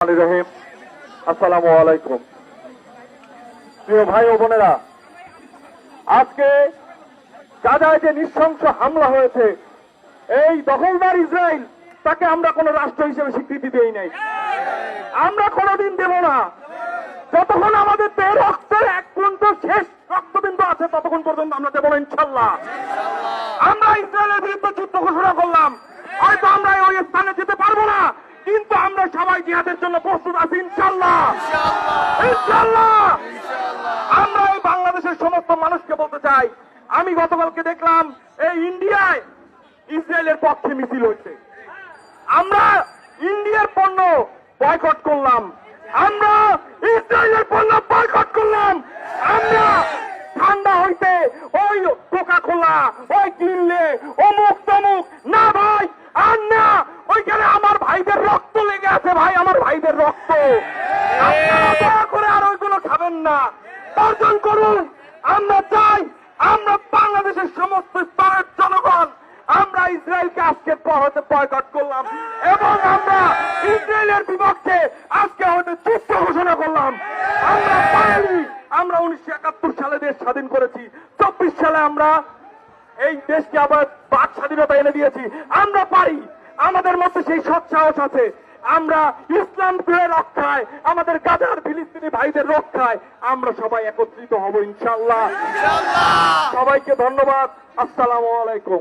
রহমানির রহিম। আসসালামু আলাইকুম। প্রিয় ভাই ও বোনেরা, আজকে গাজায় যে নৃশংস হামলা হয়েছে, এই দখলদার ইসরায়েল, তাকে আমরা কোন রাষ্ট্র হিসেবে স্বীকৃতি দেই নাই, আমরা কোনদিন দেব না। যতক্ষণ আমাদের দেহ রক্তের এক পর্যন্ত শেষ রক্তবিন্দু আছে ততক্ষণ পর্যন্ত আমরা দেব না, ইনশাল্লাহ। আমরা ইসরায়েলের বিরুদ্ধে যুদ্ধ ঘোষণা করলাম, হয়তো আমরা ওই স্থানে যেতে পারবো না, কিন্তু আমরা সবাই জিহাদের জন্য প্রস্তুত আছি, ইনশাল্লাহ ইনশাল্লাহ। আমরা এই বাংলাদেশের সমস্ত মানুষকে বলতে চাই, আমি গতকালকে দেখলাম এই ইন্ডিয়ায় ইসরায়েলের পক্ষে মিছিল হয়েছে। আমরা ইন্ডিয়ার পণ্য বয়কট করলাম, আমরা ইসরায়েলের পণ্য বয়কট করলাম। আমরা ঠান্ডা হইতে ওই কোকা কোলা ওই কিনলে অমুক তমুক না ভাই, আর না, ওইখানে আমার ভাইদের রক্ত লেগে আছে ভাই, আমার ভাইদের রক্ত। আপনারা দয়া করে আর ওইগুলো খাবেন না, বর্জন করুন। আমরা চাই, আমরা বাংলাদেশের সমস্ত স্তরের জনগণ আমরা ইসরায়েলকে আজকের পর হতে বয়কট করলাম এবং আমরা ইসরায়েলের বিপক্ষে আজকে হয়তো যুদ্ধ ঘোষণা করলাম। আমরা বাঙালি, আমরা 1971 সালে দেশ স্বাধীন করেছি, 24 সালে আমরা এই দেশকে আবার বাক স্বাধীনতা এনে দিয়েছি। আমরা পারি, আমাদের মধ্যে সেই সৎ সাহস আছে। আমরা ইসলামকে রক্ষায়, আমাদের গাজার ফিলিস্তিনি ভাইদের রক্ষায় আমরা সবাই একত্রিত হব, ইনশাআল্লাহ। সবাইকে ধন্যবাদ। আসসালামু আলাইকুম।